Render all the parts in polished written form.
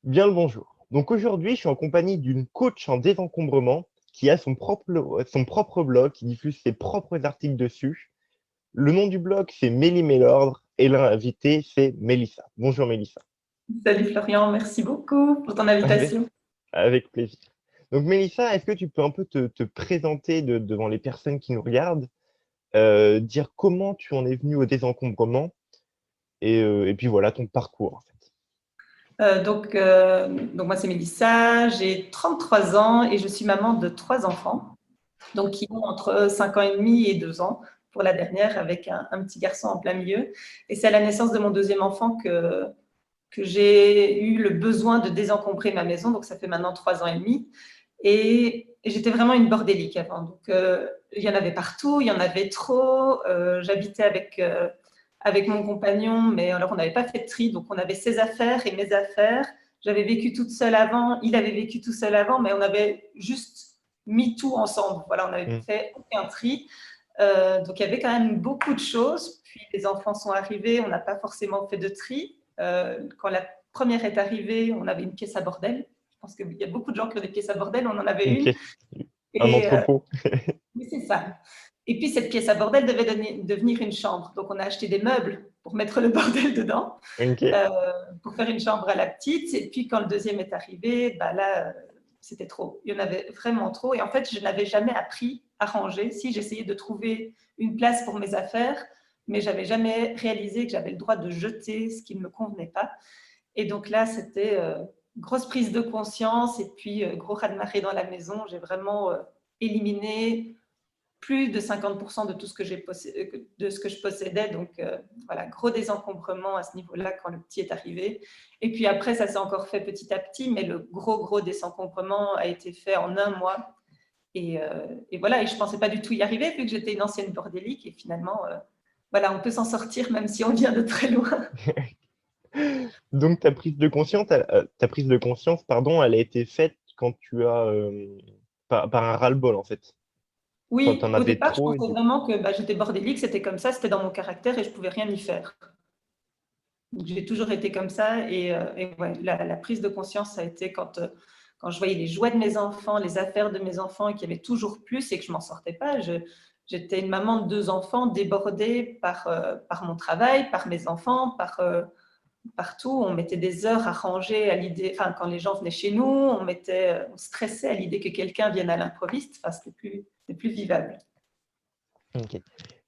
Bien le bonjour. Donc aujourd'hui, je suis en compagnie d'une coach en désencombrement qui a son propre blog, qui diffuse ses propres articles dessus. Le nom du blog, c'est Mélie met l'ordre et l'invité, c'est Mélissa. Bonjour Mélissa. Salut Florian, merci beaucoup pour ton Avec, invitation. avec plaisir. Donc Mélissa, est-ce que tu peux un peu te présenter devant les personnes qui nous regardent, dire comment tu en es venue au désencombrement et puis voilà ton parcours en fait. Donc moi c'est Mélissa, j'ai 33 ans et je suis maman de 3 enfants, donc qui ont entre 5 ans et demi et 2 ans pour la dernière avec un petit garçon en plein milieu. Et c'est à la naissance de mon deuxième enfant que j'ai eu le besoin de désencombrer ma maison, donc ça fait maintenant 3 ans et demi. Et j'étais vraiment une bordélique avant. Donc, il y en avait partout, il y en avait trop. J'habitais avec mon compagnon, mais alors on n'avait pas fait de tri, donc on avait ses affaires et mes affaires. J'avais vécu toute seule avant, il avait vécu tout seul avant, mais on avait juste mis tout ensemble. Voilà, on n'avait Hmm. fait aucun tri. Donc il y avait quand même beaucoup de choses. Puis les enfants sont arrivés, on n'a pas forcément fait de tri. Quand la première est arrivée, on avait une pièce à bordel. Je pense qu'il y a beaucoup de gens qui ont des pièces à bordel, on en avait Une une. pièce, un Et entrepôt. oui, c'est ça. Et puis cette pièce à bordel devait devenir une chambre. Donc on a acheté des meubles pour mettre le bordel dedans, Ok. euh, pour faire une chambre à la petite. Et puis quand le deuxième est arrivé, bah là, c'était trop. Il y en avait vraiment trop. Et en fait, je n'avais jamais appris à ranger. Si j'essayais de trouver une place pour mes affaires, mais j'avais jamais réalisé que j'avais le droit de jeter ce qui ne me convenait pas. Et donc là, c'était grosse prise de conscience et puis gros raz-de-marée dans la maison. J'ai vraiment éliminé plus de 50% de tout ce que de ce que je possédais. Donc voilà, gros désencombrement à ce niveau-là quand le petit est arrivé. Et puis après, ça s'est encore fait petit à petit, mais le gros désencombrement a été fait en un mois. Et voilà, et je ne pensais pas du tout y arriver vu que j'étais une ancienne bordélique. Et finalement, voilà, on peut s'en sortir même si on vient de très loin. Donc ta prise de conscience, pardon, elle a été faite quand tu as par un ras-le-bol en fait. Quand tu Oui, en au avais départ, je trop pensais vraiment que j'étais bordélique, c'était comme ça, c'était dans mon caractère et je ne pouvais rien y faire. Donc, j'ai toujours été comme ça. Et ouais, la prise de conscience, ça a été quand je voyais les jouets de mes enfants, les affaires de mes enfants et qu'il y avait toujours plus et que je ne m'en sortais pas. J'étais une maman de 2 enfants débordée par mon travail, par mes enfants, partout. On mettait des heures à ranger à l'idée, enfin, quand les gens venaient chez nous, on stressait à l'idée que quelqu'un vienne à l'improviste. Enfin, c'était plus vivable. Ok.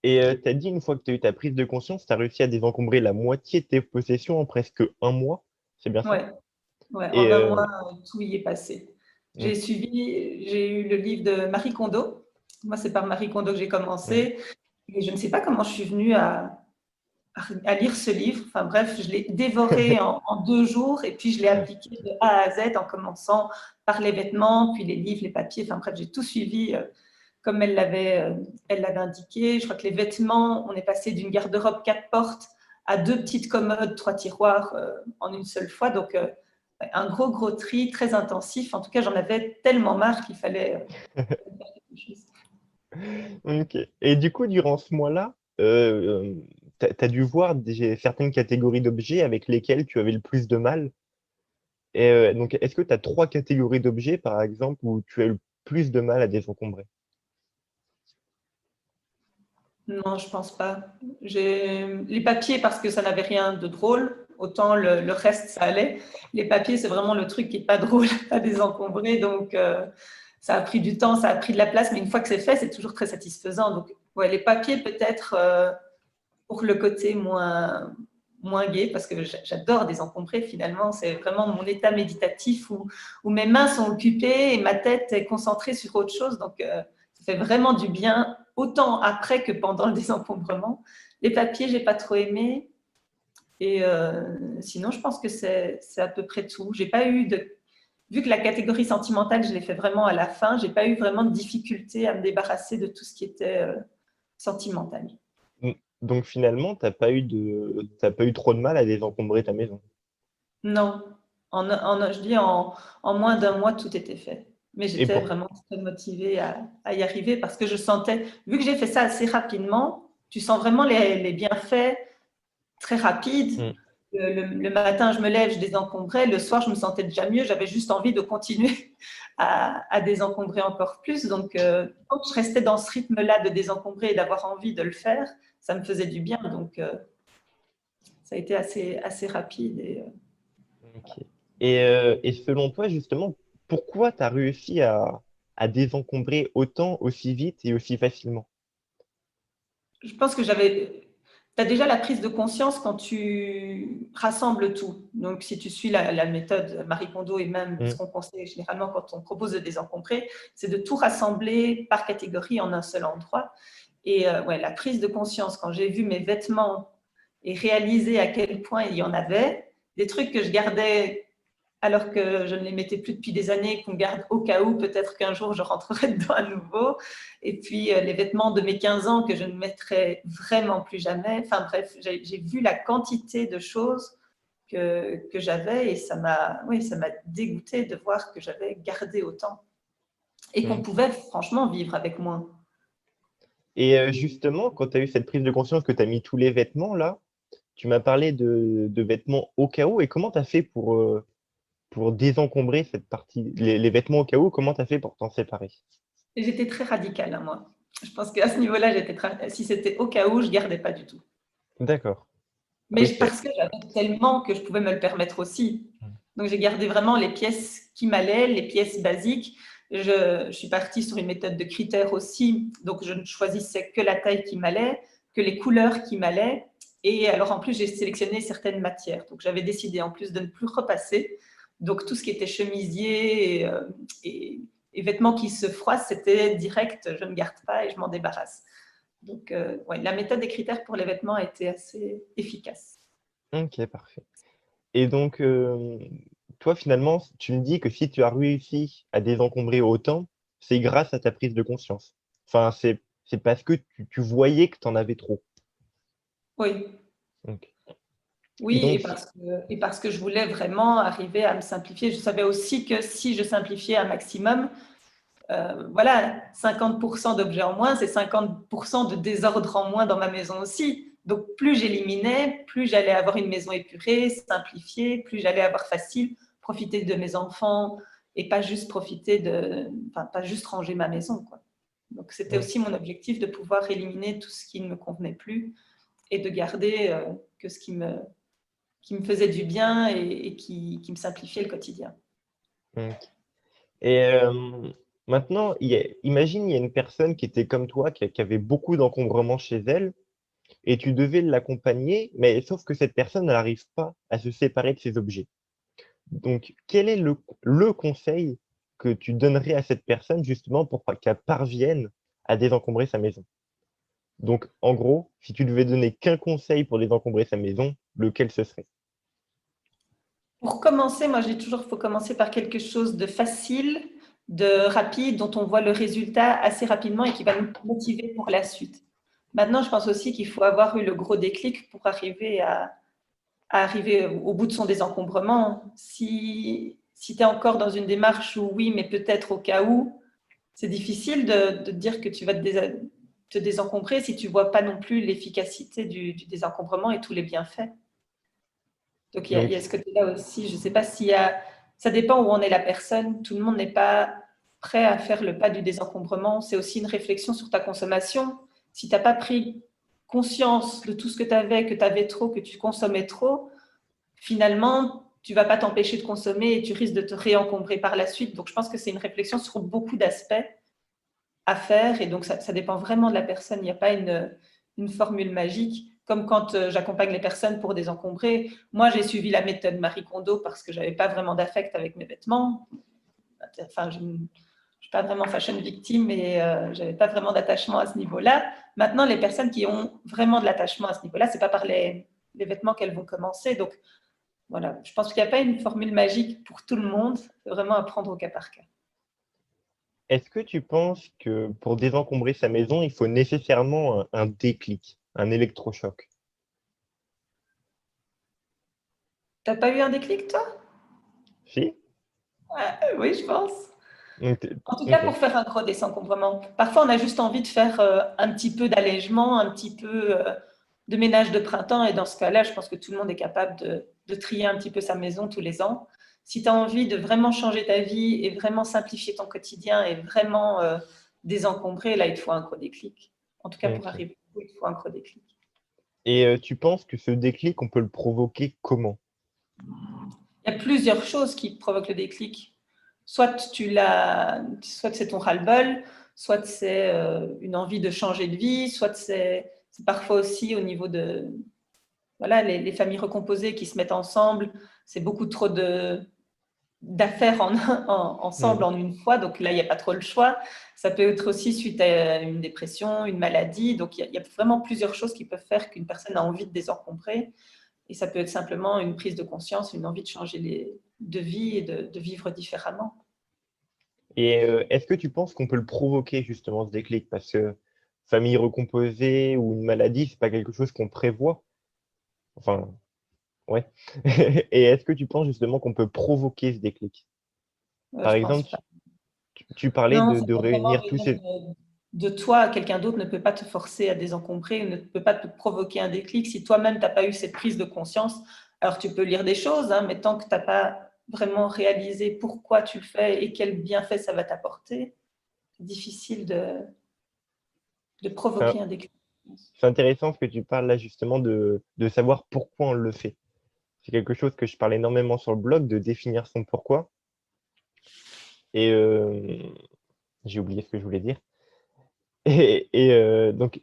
Et tu as dit une fois que tu as eu ta prise de conscience, tu as réussi à désencombrer la moitié de tes possessions en presque un mois. C'est bien ça? Ouais, ouais, Et en un mois, tout y est passé. mm, J'ai eu le livre de Marie Kondo. Moi, c'est par Marie Kondo que j'ai mm, commencé. Et je ne sais pas comment je suis venue à lire ce livre. Enfin bref, je l'ai dévoré en 2 jours et puis je l'ai appliqué de A à Z en commençant par les vêtements, puis les livres, les papiers. Enfin bref, j'ai tout suivi comme elle l'avait indiqué. Je crois que les vêtements, on est passé d'une garde-robe 4 portes à 2 petites commodes, 3 tiroirs en une seule fois. Donc un gros tri, très intensif. En tout cas, j'en avais tellement marre qu'il fallait faire quelque chose. ok. Et du coup, durant ce mois-là, tu as dû voir certaines catégories d'objets avec lesquels tu avais le plus de mal. Et donc, est-ce que tu as trois catégories d'objets, par exemple, où tu as eu le plus de mal à désencombrer? Non, je pense pas. J'ai les papiers parce que ça n'avait rien de drôle. Autant le reste, ça allait. Les papiers, c'est vraiment le truc qui est pas drôle à désencombrer. Donc, ça a pris du temps, ça a pris de la place, mais une fois que c'est fait, c'est toujours très satisfaisant. Donc, ouais, les papiers peut-être pour le côté moins gai, parce que j'adore désencombrer finalement. C'est vraiment mon état méditatif où mes mains sont occupées et ma tête est concentrée sur autre chose. Donc, ça fait vraiment du bien, autant après que pendant le désencombrement. Les papiers, j'ai pas trop aimé. Et sinon, je pense que c'est à peu près tout. J'ai pas eu de. Vu que la catégorie sentimentale, je l'ai fait vraiment à la fin, j'ai pas eu vraiment de difficulté à me débarrasser de tout ce qui était sentimental. Mm. Donc, finalement, t'as pas eu trop de mal à désencombrer ta maison. Non, je dis en moins d'un mois, tout était fait. Mais Et j'étais pour... vraiment très motivée à y arriver parce que je sentais, vu que j'ai fait ça assez rapidement, tu sens vraiment les bienfaits très rapides. Mm. le matin, je me lève, je désencombrais. Le soir, je me sentais déjà mieux. J'avais juste envie de continuer à désencombrer encore plus. Donc, quand je restais dans ce rythme-là de désencombrer et d'avoir envie de le faire, ça me faisait du bien. Donc, ça a été assez rapide. Ok. Et selon toi, justement, pourquoi tu as réussi à désencombrer autant, aussi vite et aussi facilement? Je pense que tu as déjà la prise de conscience quand tu rassembles tout. Donc, si tu suis la méthode Marie Kondo et même ce Mm. qu'on conseille généralement quand on propose de désencombrer, c'est de tout rassembler par catégorie en un seul endroit. Et ouais, la prise de conscience, quand j'ai vu mes vêtements et réalisé à quel point il y en avait, des trucs que je gardais alors que je ne les mettais plus depuis des années, qu'on garde au cas où, peut-être qu'un jour je rentrerai dedans à nouveau. Et puis les vêtements de mes 15 ans que je ne mettrai vraiment plus jamais. Enfin bref, j'ai vu la quantité de choses que j'avais et ça m'a dégoûté de voir que j'avais gardé autant et qu'on Mm. pouvait franchement vivre avec moins. Et justement, quand tu as eu cette prise de conscience que tu as mis tous les vêtements là, tu m'as parlé de vêtements au cas où. Et comment tu as fait pour désencombrer cette partie, les vêtements au cas où, comment tu as fait pour t'en séparer? Et j'étais très radicale, hein, moi. Je pense qu'à ce niveau-là, si c'était au cas où, je ne gardais pas du tout. D'accord. Ah Mais oui, c'est. parce que j'avais tellement que je pouvais me le permettre aussi. Mm. Donc, j'ai gardé vraiment les pièces qui m'allaient, les pièces basiques. Je suis partie sur une méthode de critères aussi. Donc, je ne choisissais que la taille qui m'allait, que les couleurs qui m'allaient. Et alors, en plus, j'ai sélectionné certaines matières. Donc, j'avais décidé en plus de ne plus repasser. Donc, tout ce qui était chemisier et vêtements qui se froissent, c'était direct, je ne garde pas et je m'en débarrasse. Donc, ouais, la méthode des critères pour les vêtements a été assez efficace. Ok, parfait. Et donc, toi, finalement, tu me dis que si tu as réussi à désencombrer autant, c'est grâce à ta prise de conscience. Enfin, c'est parce que tu voyais que tu en avais trop. Oui, Ok. Et oui, donc, et parce que je voulais vraiment arriver à me simplifier. Je savais aussi que si je simplifiais un maximum, voilà, 50% d'objets en moins, c'est 50% de désordre en moins dans ma maison aussi. Donc, plus j'éliminais, plus j'allais avoir une maison épurée, simplifiée, plus j'allais avoir facile, profiter de mes enfants et pas juste enfin, pas juste ranger ma maison, quoi. Donc, c'était ok. aussi mon objectif de pouvoir éliminer tout ce qui ne me convenait plus et de garder que ce qui me faisait du bien et qui me simplifiait le quotidien. Ok. Et maintenant, imagine, il y a une personne qui était comme toi, qui avait beaucoup d'encombrements chez elle, et tu devais l'accompagner, mais sauf que cette personne n'arrive pas à se séparer de ses objets. Donc, quel est le conseil que tu donnerais à cette personne justement pour qu'elle parvienne à désencombrer sa maison? Donc, en gros, si tu devais donner qu'un conseil pour désencombrer sa maison, lequel ce serait? Pour commencer, moi, je dis toujours qu'il faut commencer par quelque chose de facile, de rapide, dont on voit le résultat assez rapidement et qui va nous motiver pour la suite. Maintenant, je pense aussi qu'il faut avoir eu le gros déclic pour arriver à arriver au bout de son désencombrement. Si tu es encore dans une démarche où oui, mais peut-être au cas où, c'est difficile de dire que tu vas te désencombrer si tu ne vois pas non plus l'efficacité du désencombrement et tous les bienfaits. Donc, il y Donc, a ce côté-là aussi. Je ne sais pas s'il y a. Ça dépend où en est la personne. Tout le monde n'est pas prêt à faire le pas du désencombrement. C'est aussi une réflexion sur ta consommation. Si tu n'as pas pris conscience de tout ce que tu avais trop, que tu consommais trop, finalement, tu ne vas pas t'empêcher de consommer et tu risques de te réencombrer par la suite. Donc, je pense que c'est une réflexion sur beaucoup d'aspects à faire. Et donc, ça dépend vraiment de la personne. Il n'y a pas une formule magique. Comme quand j'accompagne les personnes pour désencombrer. Moi, j'ai suivi la méthode Marie Kondo parce que je n'avais pas vraiment d'affect avec mes vêtements. Enfin, je ne suis pas vraiment fashion victime et je n'avais pas vraiment d'attachement à ce niveau-là. Maintenant, les personnes qui ont vraiment de l'attachement à ce niveau-là, ce n'est pas par les vêtements qu'elles vont commencer. Donc, voilà, je pense qu'il n'y a pas une formule magique pour tout le monde. C'est vraiment à prendre au cas par cas. est-ce que tu penses que pour désencombrer sa maison, il faut nécessairement un déclic, un électrochoc? Tu n'as pas eu un déclic, toi? Si? Oui, je pense. Donc, En tout cas, ok. pour faire un gros désencombrement. Parfois, on a juste envie de faire un petit peu d'allègement, un petit peu de ménage de printemps. Et dans ce cas-là, je pense que tout le monde est capable de trier un petit peu sa maison tous les ans. Si tu as envie de vraiment changer ta vie et vraiment simplifier ton quotidien et vraiment désencombrer, là, il te faut un gros déclic. En tout cas, pour Ok. arriver au bout, il te faut un gros déclic. Et tu penses que ce déclic, on peut le provoquer comment? Il y a plusieurs choses qui provoquent le déclic. Soit c'est ton ras-le-bol, soit c'est une envie de changer de vie, soit c'est parfois aussi au niveau de voilà, les familles recomposées qui se mettent ensemble. C'est beaucoup trop d'affaires ensemble Mm. en une fois, donc là, il n'y a pas trop le choix. Ça peut être aussi suite à une dépression, une maladie. Donc, il y a vraiment plusieurs choses qui peuvent faire qu'une personne a envie de désencombrer. Et ça peut être simplement une prise de conscience, une envie de changer de vie et de vivre différemment. Et est-ce que tu penses qu'on peut le provoquer justement ce déclic? Parce que famille recomposée ou une maladie, c'est pas quelque chose qu'on prévoit. Enfin, ouais. Et est-ce que tu penses justement qu'on peut provoquer ce déclic? Par Je exemple, pense pas. tu parlais Non, ça de doit vraiment réunir tous venir ces... de toi. Quelqu'un d'autre ne peut pas te forcer à désencombrer, ne peut pas te provoquer un déclic. Si toi-même, tu n'as pas eu cette prise de conscience, alors tu peux lire des choses, hein, mais tant que tu n'as pas vraiment réalisé pourquoi tu le fais et quel bienfait ça va t'apporter, c'est difficile de C'est provoquer un déclic. c'est intéressant ce que tu parles là justement de savoir pourquoi on le fait. C'est quelque chose que je parle énormément sur le blog, de définir son pourquoi. Et j'ai oublié ce que je voulais dire. Donc,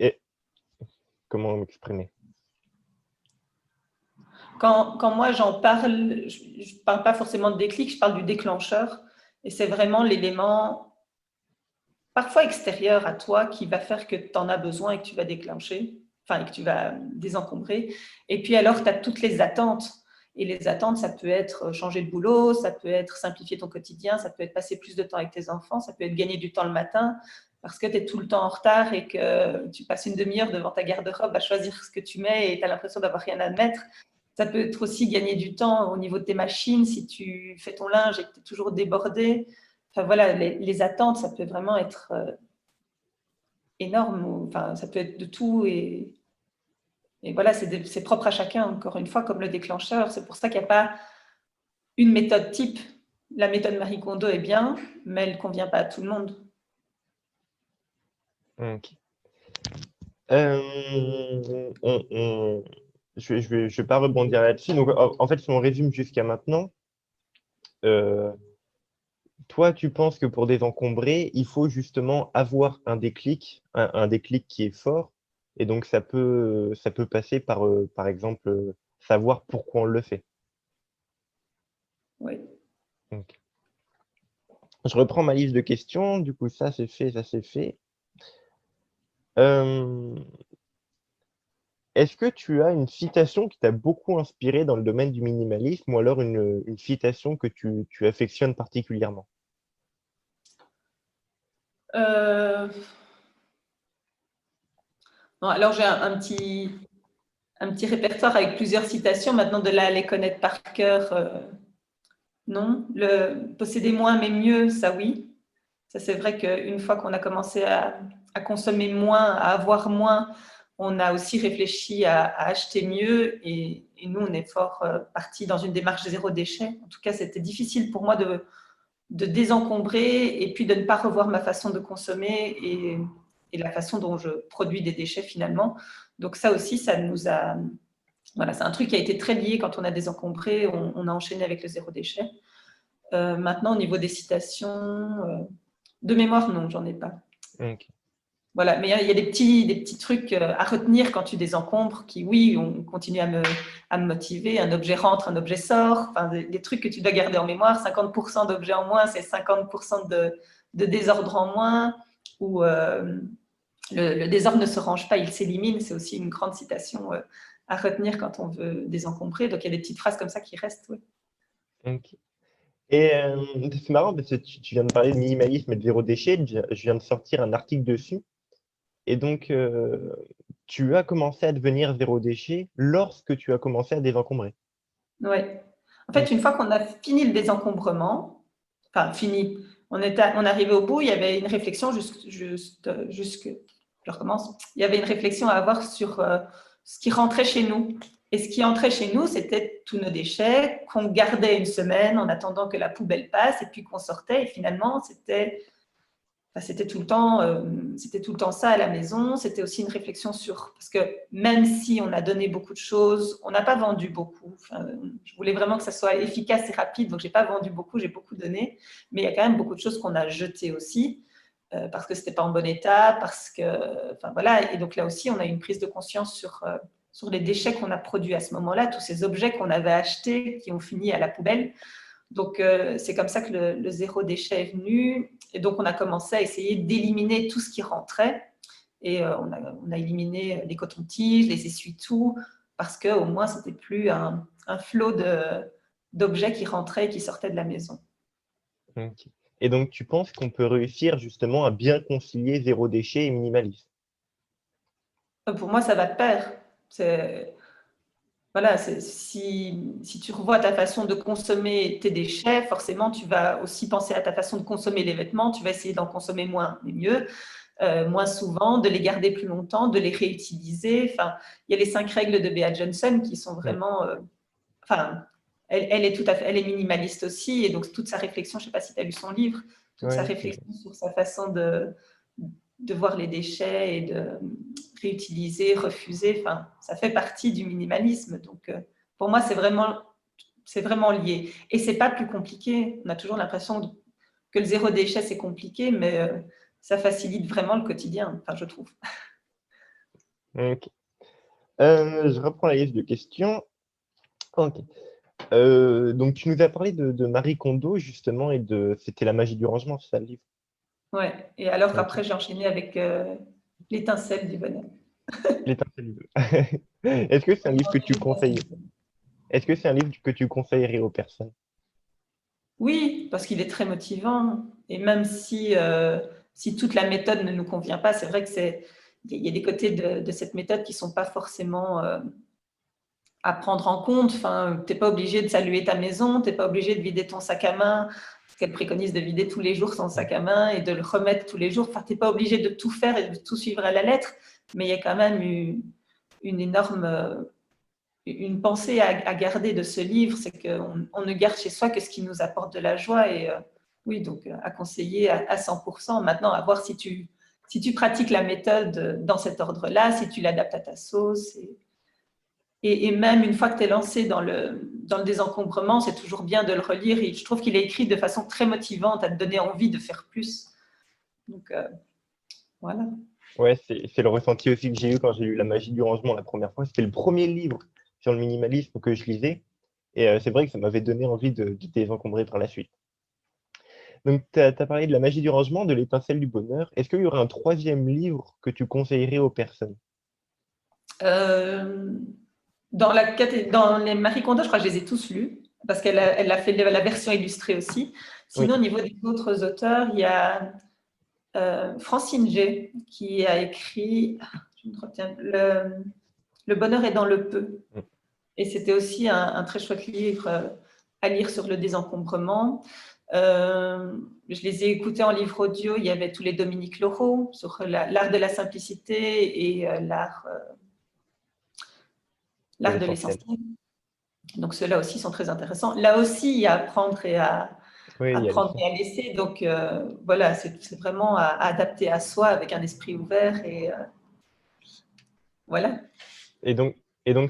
comment m'exprimer? Quand moi j'en parle, je ne parle pas forcément de déclic, je parle du déclencheur. Et c'est vraiment l'élément parfois extérieur à toi qui va faire que tu en as besoin et que tu vas déclencher, enfin, et que tu vas désencombrer. Et puis alors, tu as toutes les attentes. Et les attentes, ça peut être changer de boulot, ça peut être simplifier ton quotidien, ça peut être passer plus de temps avec tes enfants, ça peut être gagner du temps le matin parce que tu es tout le temps en retard et que tu passes une demi-heure devant ta garde-robe à choisir ce que tu mets et tu as l'impression d'avoir rien à mettre. Ça peut être aussi gagner du temps au niveau de tes machines si tu fais ton linge et que tu es toujours débordé. Enfin voilà, les attentes, ça peut vraiment être énorme. Enfin, ça peut être de tout et voilà, c'est propre à chacun. Encore une fois, comme le déclencheur, c'est pour ça qu'il n'y a pas une méthode type. La méthode Marie Kondo est bien, mais elle ne convient pas à tout le monde. Ok. Je vais pas rebondir là-dessus. Donc, en fait, si on résume jusqu'à maintenant, euh, toi, tu penses que pour désencombrer, il faut justement avoir un déclic qui est fort, et donc ça peut passer par exemple, savoir pourquoi on le fait. Oui. Ok. Je reprends ma liste de questions. Du coup, ça c'est fait, ça c'est fait. Euh, Est-ce que tu as une citation qui t'a beaucoup inspiré dans le domaine du minimalisme, ou alors une citation que tu affectionnes particulièrement? Euh, non, alors j'ai un petit répertoire avec plusieurs citations. Maintenant, de là à les connaître par cœur, non. Le posséder moins mais mieux, ça oui. Ça, c'est vrai qu'une fois qu'on a commencé à consommer moins, à avoir moins, on a aussi réfléchi à acheter mieux. Et nous, on est fort parti dans une démarche zéro déchet. En tout cas, c'était difficile pour moi de désencombrer et puis de ne pas revoir ma façon de consommer et la façon dont je produis des déchets finalement. Donc ça aussi, ça nous a... Voilà, c'est un truc qui a été très lié quand on a désencombré, on a enchaîné avec le zéro déchet. Maintenant, au niveau des citations, de mémoire, non, j'en ai pas. Ok. Voilà, mais il y a des petits trucs à retenir quand tu désencombres qui, oui, on continue à me motiver. Un objet rentre, un objet sort. Enfin, des trucs que tu dois garder en mémoire. 50% d'objets en moins, c'est 50% de désordre en moins. Ou le désordre ne se range pas, il s'élimine. C'est aussi une grande citation à retenir quand on veut désencombrer. Donc, il y a des petites phrases comme ça qui restent. Oui. Ok. Et c'est marrant parce que tu viens de parler de minimalisme et de zéro déchet. Je viens de sortir un article dessus. Et donc, tu as commencé à devenir zéro déchet lorsque tu as commencé à désencombrer. Ouais. En fait, Ok. une fois qu'on a fini le désencombrement, enfin fini, on arrivé au bout, il y avait une réflexion je recommence. Il y avait une réflexion à avoir sur ce qui rentrait chez nous. Et ce qui entrait chez nous, c'était tous nos déchets qu'on gardait une semaine en attendant que la poubelle passe et puis qu'on sortait. Et finalement, c'était tout le temps ça à la maison. C'était aussi une réflexion sur, parce que même si on a donné beaucoup de choses, on n'a pas vendu beaucoup. Enfin, je voulais vraiment que ça soit efficace et rapide, donc j'ai pas vendu beaucoup, j'ai beaucoup donné. Mais il y a quand même beaucoup de choses qu'on a jetées aussi. Parce que c'était pas en bon état, parce que, enfin voilà, et donc là aussi, on a eu une prise de conscience sur les déchets qu'on a produits à ce moment-là, tous ces objets qu'on avait achetés qui ont fini à la poubelle. Donc c'est comme ça que le zéro déchet est venu, et donc on a commencé à essayer d'éliminer tout ce qui rentrait, et on a éliminé les cotons-tiges, les essuie-tout, parce qu'au moins c'était plus un flot d'objets qui rentraient et qui sortaient de la maison. Ok. Et donc, tu penses qu'on peut réussir justement à bien concilier zéro déchet et minimalisme? Pour moi, ça va de pair. Voilà, si tu revois ta façon de consommer tes déchets, forcément, tu vas aussi penser à ta façon de consommer les vêtements. Tu vas essayer d'en consommer moins, mais mieux, moins souvent, de les garder plus longtemps, de les réutiliser. Enfin, il y a les 5 règles de Bea Johnson qui sont Mm. vraiment. Enfin, elle est minimaliste aussi, et donc toute sa réflexion, je ne sais pas si tu as lu son livre, toute sa Ouais, réflexion sur sa façon de voir les déchets et de réutiliser, refuser, enfin, ça fait partie du minimalisme. Donc, pour moi, c'est vraiment lié. Et c'est pas plus compliqué. On a toujours l'impression que le zéro déchet, c'est compliqué, mais ça facilite vraiment le quotidien, enfin, je trouve. ok. Je reprends la liste de questions. Ok. Donc, tu nous as parlé de Marie Kondo, justement, c'était La magie du rangement, c'est ça le livre? Ouais. Et alors, Ok. après, j'ai enchaîné avec l'étincelle du bonheur. L'étincelle du bleu. Est-ce que c'est un livre que tu conseilles? Est-ce que c'est un livre que tu conseillerais aux personnes? Oui, parce qu'il est très motivant. Et même si toute la méthode ne nous convient pas, c'est vrai il y a des côtés de cette méthode qui ne sont pas forcément à prendre en compte. Enfin, tu n'es pas obligé de saluer ta maison, tu n'es pas obligé de vider ton sac à main, parce qu'elle préconise de vider tous les jours son sac à main et de le remettre tous les jours. Enfin, tu n'es pas obligé de tout faire et de tout suivre à la lettre, mais il y a quand même une énorme une pensée à garder de ce livre, c'est qu'on ne garde chez soi que ce qui nous apporte de la joie, et oui, donc à conseiller à 100%. Maintenant, à voir si tu pratiques la méthode dans cet ordre-là, si tu l'adaptes à ta sauce. Et même une fois que tu es lancé dans le désencombrement, c'est toujours bien de le relire. Et je trouve qu'il est écrit de façon très motivante à te donner envie de faire plus. Donc, voilà. Ouais, c'est le ressenti aussi que j'ai eu quand j'ai lu La magie du rangement la première fois. C'était le premier livre sur le minimalisme que je lisais. Et c'est vrai que ça m'avait donné envie de désencombrer par la suite. Donc, tu as parlé de La magie du rangement, de L'étincelle du bonheur. Est-ce qu'il y aurait un troisième livre que tu conseillerais aux personnes? Euh, dans les Marie Kondo, je crois que je les ai tous lus, parce qu'elle a fait la version illustrée aussi. Oui, Sinon, au niveau des autres auteurs, il y a Francine G, qui a écrit, je me retiens, le bonheur est dans le peu. mm, Et c'était aussi un très chouette livre à lire sur le désencombrement. Je les ai écoutés en livre audio. Il y avait tous les Dominique Leroux sur l'art de la simplicité et de l'art de l'essentiel. l'essentiel. Donc ceux-là aussi sont très intéressants. Là aussi, il y a à prendre et Oui, à il y a prendre laisser. et à laisser. Donc voilà, c'est vraiment à adapter à soi avec un esprit ouvert, et voilà. Et donc,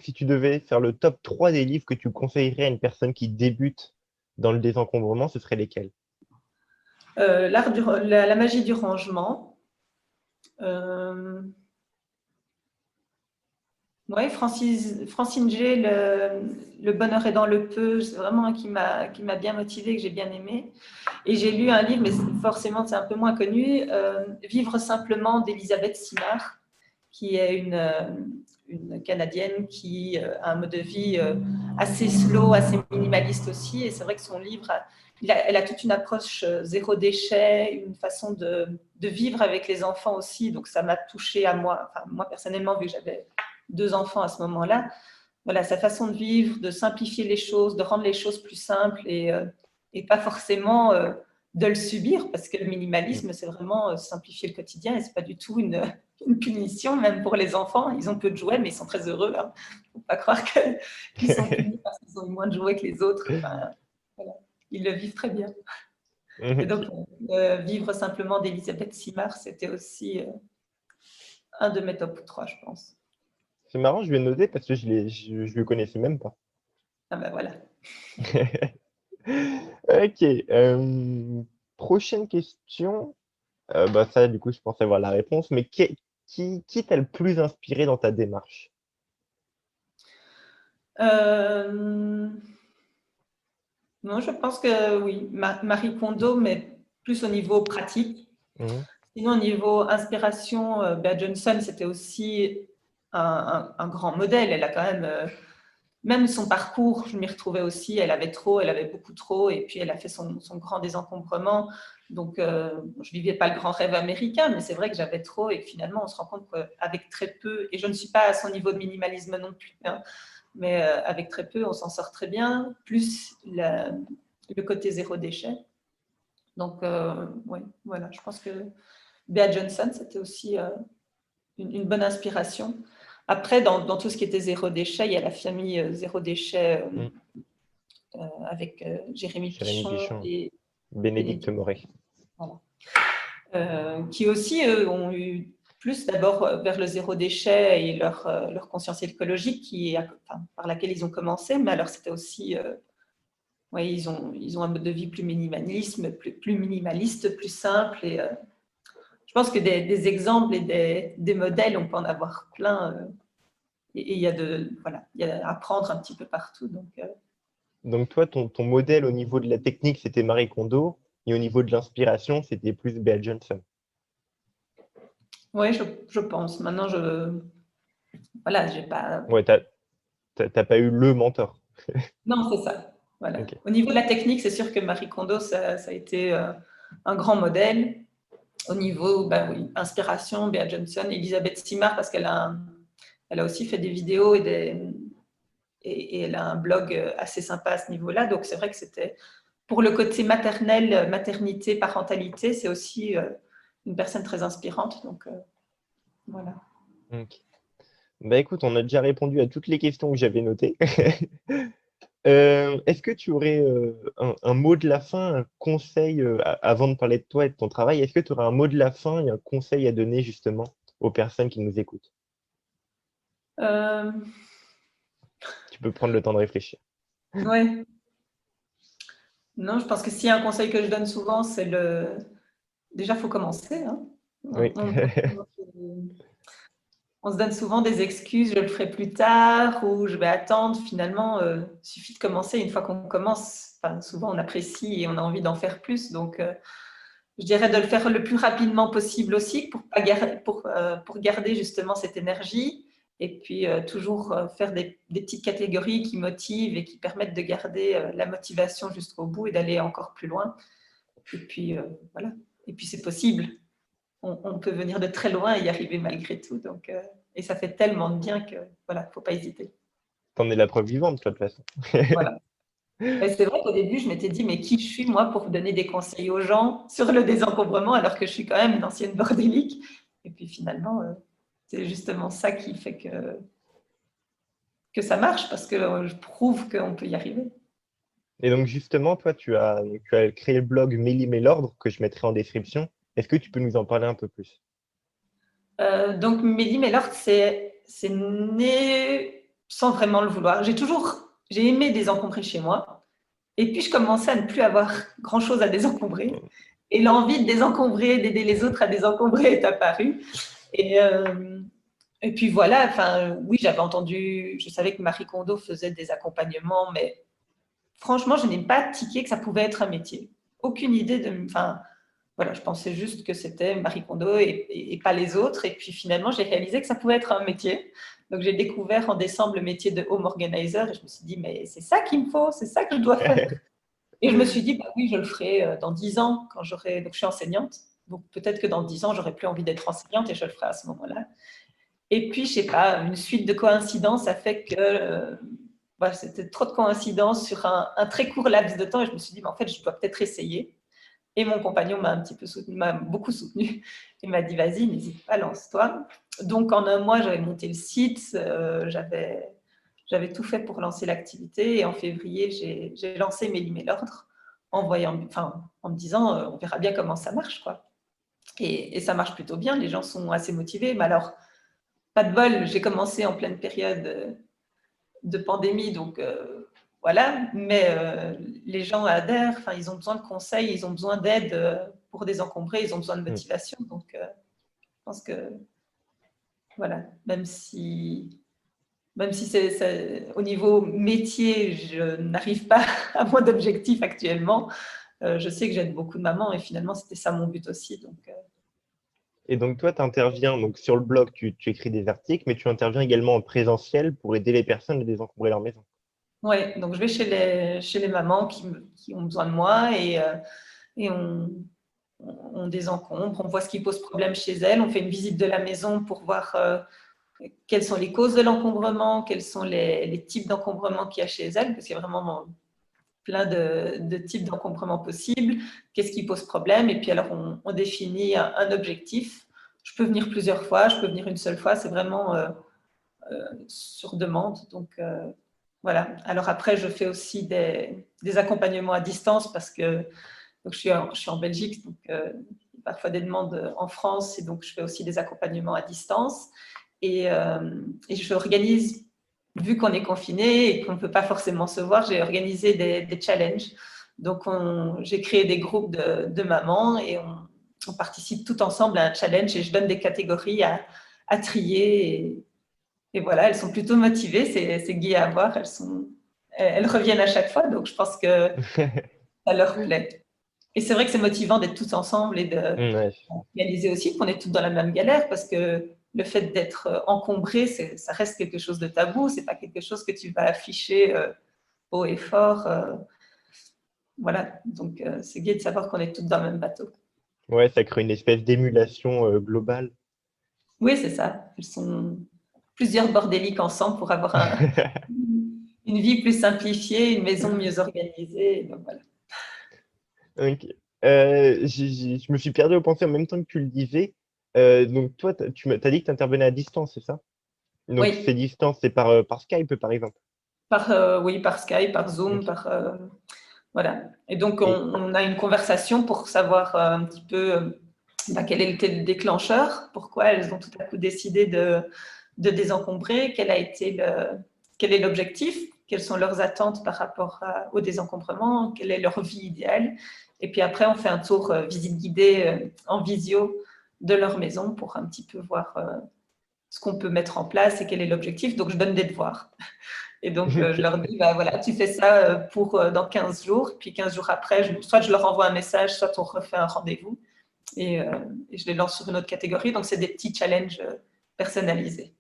si tu devais faire le top 3 des livres que tu conseillerais à une personne qui débute dans le désencombrement, ce serait lesquels? La magie du rangement. Oui, Francine G, le bonheur est dans le peu, c'est vraiment un qui m'a bien motivée, que j'ai bien aimé. Et j'ai lu un livre, mais forcément c'est un peu moins connu, Vivre simplement d'Elisabeth Simard, qui est une Canadienne qui a un mode de vie assez slow, assez minimaliste aussi. Et c'est vrai que son livre, elle a toute une approche zéro déchet, une façon de vivre avec les enfants aussi. Donc ça m'a touchée à moi, enfin, moi personnellement, vu que j'avais 2 enfants à ce moment-là. Voilà, sa façon de vivre, de simplifier les choses, de rendre les choses plus simples, et pas forcément de le subir, parce que le minimalisme, c'est vraiment simplifier le quotidien et c'est pas du tout une punition, même pour les enfants. Ils ont peu de jouets, mais ils sont très heureux. Hein. Faut pas croire qu'ils sont punis parce qu'ils ont moins de jouets que les autres. Enfin, voilà. Ils le vivent très bien. Et donc, Vivre simplement d'Elisabeth Simard, c'était aussi un de mes top 3, je pense. C'est marrant, je vais noter parce que je le connaissais même pas. Ah ben voilà. Ok. Prochaine question. Bah ça, du coup, je pense avoir la réponse. Mais qui t'a le plus inspiré dans ta démarche? Non, je pense que oui, Marie Kondo, mais plus au niveau pratique. Mhm. Sinon, au niveau inspiration, Bea Johnson, c'était aussi un grand modèle. Elle a quand même son parcours, je m'y retrouvais aussi. Elle avait beaucoup trop, et puis elle a fait son grand désencombrement. Donc, je vivais pas le grand rêve américain, mais c'est vrai que j'avais trop, et finalement, on se rend compte qu'avec très peu, et je ne suis pas à son niveau de minimalisme non plus, hein, mais avec très peu, on s'en sort très bien, plus le côté zéro déchet. Donc, oui, voilà, je pense que Bea Johnson, c'était aussi une bonne inspiration. Après, dans tout ce qui était zéro déchet, il y a la famille zéro déchet Mhm. avec Jérémy Jérémy Pichon Pichon, et Bénédicte Bénédicte. Moret. Voilà. Qui aussi, ont eu plus d'abord vers le zéro déchet et leur conscience écologique par laquelle ils ont commencé, mais alors c'était aussi, ouais, ils ont un mode de vie plus minimaliste, plus simple. Et je pense que des exemples et des modèles, on peut en avoir plein. Et il y a il y a à apprendre un petit peu partout. Donc toi, ton modèle au niveau de la technique, c'était Marie Kondo, et au niveau de l'inspiration, c'était plus Bea Johnson. Oui, je pense. Maintenant, voilà, j'ai pas. Ouais, t'as pas eu le mentor. Non, c'est ça. Voilà. Ok. Au niveau de la technique, c'est sûr que Marie Kondo, ça a été un grand modèle. Au niveau, ben oui, inspiration, Bea Johnson, Elisabeth Simard, parce elle a aussi fait des vidéos et elle a un blog assez sympa à ce niveau-là. Donc, c'est vrai que c'était, pour le côté maternel, maternité, parentalité, c'est aussi une personne très inspirante. Donc, voilà. Ok. Bah écoute, on a déjà répondu à toutes les questions que j'avais notées. Est-ce que tu aurais un mot de la fin, un conseil, avant de parler de toi et de ton travail, est-ce que tu aurais un mot de la fin et un conseil à donner justement aux personnes qui nous écoutent? Euh, Tu peux prendre le temps de réfléchir. ouais. Non, je pense que s'il y a un conseil que je donne souvent, c'est déjà, il faut commencer. Hein. Oui. On se donne souvent des excuses, je le ferai plus tard ou je vais attendre. Finalement, il suffit de commencer. Une fois qu'on commence, enfin, souvent on apprécie et on a envie d'en faire plus. Donc, je dirais de le faire le plus rapidement possible aussi pour garder justement cette énergie et puis toujours faire des petites catégories qui motivent et qui permettent de garder la motivation jusqu'au bout et d'aller encore plus loin. Et puis, voilà. Et puis, c'est possible. On peut venir de très loin et y arriver malgré tout. Donc, et ça fait tellement de bien que, voilà, faut pas hésiter. T'en es la preuve vivante, de toute façon. Voilà. Et c'est vrai qu'au début, je m'étais dit, mais qui je suis, moi, pour donner des conseils aux gens sur le désencombrement, alors que je suis quand même une ancienne bordélique. Et puis finalement, c'est justement ça qui fait que ça marche, parce que je prouve qu'on peut y arriver. Et donc justement, toi, tu as créé le blog Mélim et l'Ordre que je mettrai en description. Est-ce que tu peux nous en parler un peu plus? Donc, Mehdi Mellort, c'est né sans vraiment le vouloir. J'ai aimé désencombrer chez moi. Et puis, je commençais à ne plus avoir grand-chose à désencombrer. Et l'envie de désencombrer, d'aider les autres à désencombrer est apparue. Et, euh, et puis voilà, enfin, oui, j'avais entendu, je savais que Marie Kondo faisait des accompagnements, mais franchement, je n'ai pas tiqué que ça pouvait être un métier. Aucune idée enfin, voilà, je pensais juste que c'était Marie Kondo et pas les autres. Et puis finalement, j'ai réalisé que ça pouvait être un métier. Donc j'ai découvert en décembre le métier de home organizer et je me suis dit, mais c'est ça qu'il me faut, c'est ça que je dois faire. Et je me suis dit, bah oui, je le ferai dans 10 ans quand j'aurai. Donc je suis enseignante. Donc peut-être que dans 10 ans, j'aurai plus envie d'être enseignante et je le ferai à ce moment-là. Et puis, je sais pas, une suite de coïncidences a fait que c'était trop de coïncidences sur un très court laps de temps et je me suis dit, mais en fait, je dois peut-être essayer. Et mon compagnon m'a un petit peu soutenu, m'a beaucoup soutenu. Il m'a dit, vas-y, n'hésite pas, lance-toi. Donc, en un mois, j'avais monté le site, j'avais tout fait pour lancer l'activité. Et en février, j'ai lancé mes emails ordres en me disant, on verra bien comment ça marche, quoi. Et ça marche plutôt bien, les gens sont assez motivés. Mais alors, pas de bol, j'ai commencé en pleine période de pandémie, donc voilà. Mais les gens adhèrent, enfin, ils ont besoin de conseils, ils ont besoin d'aide pour désencombrer, ils ont besoin de Mm. motivation. Donc, je pense que, voilà, même si c'est au niveau métier, je n'arrive pas à moins d'objectifs actuellement, je sais que j'aide beaucoup de mamans et finalement, c'était ça mon but aussi. Donc, Et donc, toi, tu interviens donc, sur le blog, tu écris des articles, mais tu interviens également en présentiel pour aider les personnes à désencombrer leur maison. ouais, donc je vais chez les mamans qui ont besoin de moi et on désencombre, on voit ce qui pose problème chez elles, on fait une visite de la maison pour voir quelles sont les causes de l'encombrement, quels sont les types d'encombrement qu'il y a chez elles, parce qu'il y a vraiment plein de types d'encombrement possibles, qu'est-ce qui pose problème, et puis alors on définit un objectif. Je peux venir plusieurs fois, je peux venir une seule fois, c'est vraiment sur demande. Donc voilà. Alors après, je fais aussi des accompagnements à distance parce que donc je suis en Belgique, donc parfois des demandes en France, et donc je fais aussi des accompagnements à distance. Et je organise, vu qu'on est confiné et qu'on ne peut pas forcément se voir, j'ai organisé des challenges. Donc, j'ai créé des groupes de mamans et on participe tout ensemble à un challenge et je donne des catégories à trier. Et voilà, elles sont plutôt motivées, c'est gai à voir. Elles reviennent à chaque fois, donc je pense que ça leur plaît. Et c'est vrai que c'est motivant d'être tous ensemble et de Ouais. réaliser aussi qu'on est tous dans la même galère parce que le fait d'être encombré, ça reste quelque chose de tabou, c'est pas quelque chose que tu vas afficher haut et fort. Voilà, donc c'est gai de savoir qu'on est tous dans le même bateau. Ouais, ça crée une espèce d'émulation globale. Oui, c'est ça. Ils sont plusieurs bordéliques ensemble pour avoir une vie plus simplifiée, une maison mieux organisée. Donc, voilà. Ok. Je me suis perdu au penser en même temps que tu le disais. Donc, toi, tu m'as dit que tu intervenais à distance, c'est ça? Donc, ces Oui, distances, c'est par Skype, par exemple. oui, par Skype, par Zoom, Ok. voilà. Et donc, Et, on a une conversation pour savoir un petit peu quel est le déclencheur, pourquoi elles ont tout à coup décidé de désencombrer, quel est l'objectif, quelles sont leurs attentes par rapport au désencombrement, quelle est leur vie idéale. Et puis après, on fait un tour visite guidée en visio de leur maison pour un petit peu voir ce qu'on peut mettre en place et quel est l'objectif. Donc, je donne des devoirs. Et donc, je ok. leur dis, bah, voilà, tu fais ça pour dans 15 jours. Puis 15 jours après, soit je leur envoie un message, soit on refait un rendez-vous. Et je les lance sur une autre catégorie. Donc, c'est des petits challenges personnalisés.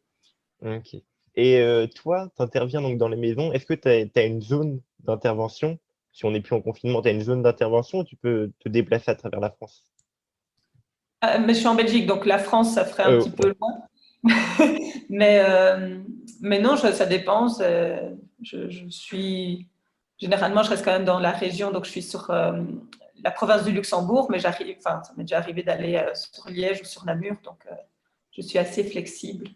Ok. Et toi, tu interviens donc dans les maisons. Est-ce que tu as, une zone d'intervention? Si on n'est plus en confinement, tu as une zone d'intervention où tu peux te déplacer à travers la France? Mais je suis en Belgique, donc la France, ça ferait un petit Ouais. peu loin. mais, euh, mais non, ça dépend. Généralement, je reste quand même dans la région, donc je suis sur la province du Luxembourg, mais enfin, ça m'est déjà arrivé d'aller sur Liège ou sur Namur, donc je suis assez flexible.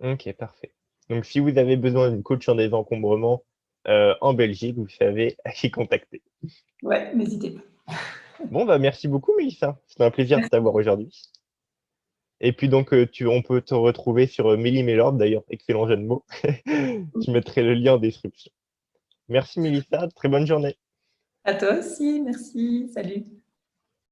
Ok, parfait. Donc, si vous avez besoin d'une coach en désencombrement en Belgique, vous savez à qui contacter. Ouais, n'hésitez pas. Bon, bah, merci beaucoup, Mélissa. C'était un plaisir de t'avoir aujourd'hui. Et puis, donc, on peut te retrouver sur Mélie Mélord, d'ailleurs, excellent jeu de mots. Je mettrai le lien en description. Merci, Mélissa. Très bonne journée. À toi aussi, merci, salut.